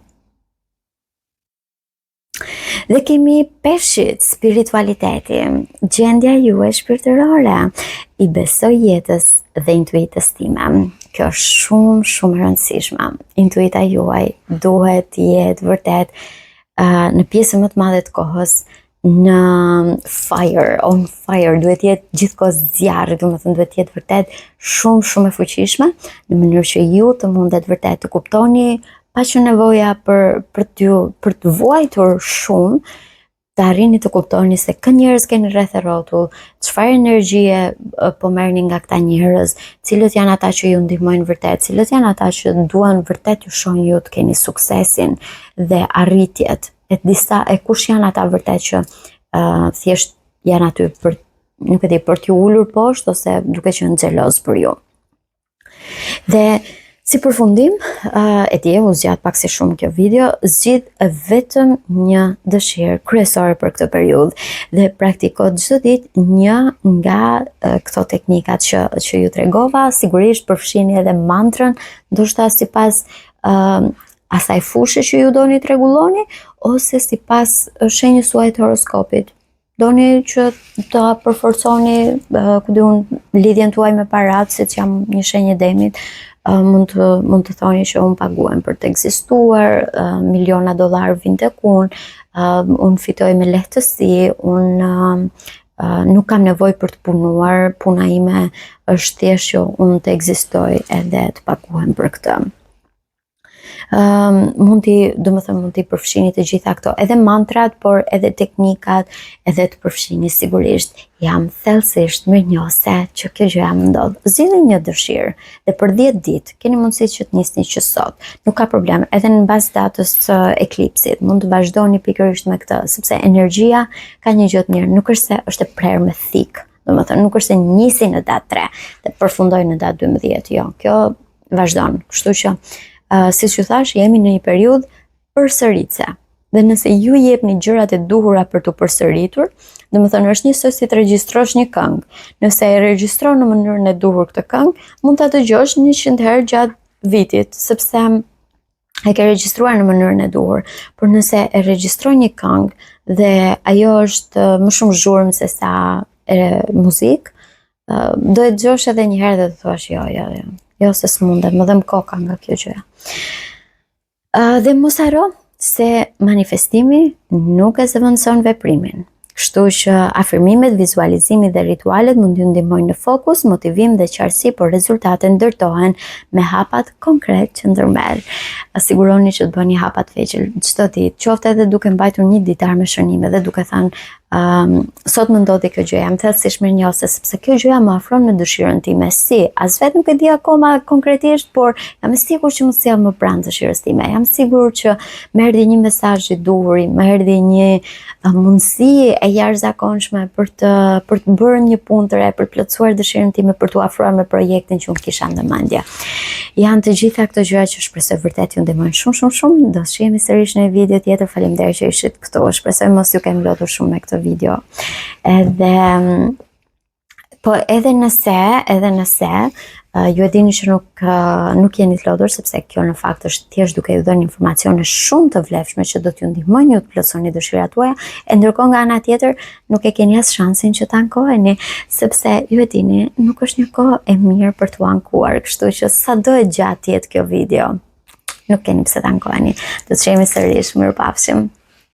Dhe kemi peshqit, spiritualiteti, gjendja juaj shpirtërore, i besoj jetës dhe intuitës time. Kjo është shumë e rëndësishme. Intuita juaj duhet të jetë vërtet në pjesën më të madhe të kohës në on fire, duhet jetë gjithkohë zjarr, domethënë duhet jetë vërtet shumë e fuqishme, në mënyrë që ju të mundet vërtet të kuptoni pa që nevoja për të vuajtur shumë, të arrini të kuptoni se kë njerëz keni rreth e rrotull, çfarë energjie po merrni nga këta njerëz, cilët janë ata që ju ndihmojnë vërtet, cilët janë ata që duan vërtet ju shohin ju të keni suksesin dhe arritjet, e kush janë ata vërtet që thjesht janë aty për, nuk e di, për t'ju ulur poshtë ose duke qenë xheloz për ju. Dhe si përfundim, e di, u zgjat pak si shumë kjo video, zgjidh vetëm një dëshirë kryesore për këtë periudhë dhe praktiko çdo ditë një nga këto teknikat që ju tregova, sigurisht përfshini edhe mantrën, ndoshta sipas asaj fushë që ju doni të rregulloni ose sipas shenjës suaj të horoskopit. Doni që të përforconi lidhjen tuaj me paratë, siç jam një shenjë demit, mund të thoni që unë paguem për të ekzistuar, miliona dollar vijnë tek unë fitoj me lehtësi, unë nuk kam nevojë për të punuar, puna ime është thjesht që unë të ekzistoj edhe të paguhem për këtë. Mund t'i përfshini të gjitha këto, edhe mantrat, por edhe teknikat, edhe të përfshini sigurisht. Jam thellësisht mirënjohëse që kjo gjë më ndodh. Zgjidhni një dëshirë dhe për 10 ditë keni mundësi që të nisni që sot. Nuk ka problem, edhe në bazë datës së eklipsit mund të vazhdoni pikërisht me këtë, sepse energjia ka një gjë të mirë, nuk është se është e prerë me thik. Domethënë nuk është se nisi në datë 3 dhe përfundoi në datë 12, jo, kjo vazhdon. Kështu që siç ju thash, jemi në një periudhë përsëritse. Dhe nëse ju jepni gjërat e duhura për të përsëritur, domethënë është njësoj si të regjistrosh një këngë. Nëse e regjistron në mënyrën e duhur këtë këngë, mund ta dëgjosh 100 herë gjatë vitit, sepse e ke regjistruar në mënyrën e duhur. Por nëse e regjistron një këngë dhe ajo është më shumë zhurmë se sa muzikë, do e dëgjosh edhe një herë dhe të thuash jo se s'mundet, më dhem koka nga kjo gjë. Dhe mos haro se manifestimi nuk e zëvendëson veprimin. Kështu që afirmimet, vizualizimi dhe ritualet mund t'ju ndihmojnë në fokus, motivim dhe qartësi, por rezultatet ndërtohen me hapat konkret që ndërmerr. Siguroni që të bëni hapat veçël çdo ditë, qoftë edhe duke mbajtur një ditar me shënime dhe duke thënë sot më ndodhi kjo gjë, jam thellësisht mirënjohëse sepse kjo gjë më afron me dëshirën time. Si, as vetë nuk e di akoma konkretisht, por jam e sigurt që më sjell më pranë dëshirës time. Jam sigurt që më erdhi një mesazh i duhur, më erdhi një mundësi e jashtëzakonshme për të bërë një punë të re, për të plotësuar dëshirën time, për t'u afruar me projektin që unë kisha në mendje. Janë të gjitha këto gjëra që shpresoj vërtet ju ndihmojnë shumë. Do të shihemi sërish në një video tjetër. Faleminderit që ishit këtu. Shpresoj mos ju kem lodhur shumë me këtë video. Edhe nëse ju e dini që nuk jeni të lodhur, sepse kjo në fakt është thjesht duke ju dhënë informacione shumë të vlefshme që do t'ju ndihmojnë ju të plotësoni dëshirat tuaja, e ndërkohë nga ana tjetër nuk e keni as shansin që ta ankoheni, sepse ju e dini nuk është një kohë e mirë për t'u ankuar, kështu që sado e gjatë jetë kjo video, nuk keni pse ta ankoheni. Do të shihemi sërish, mirupafshim.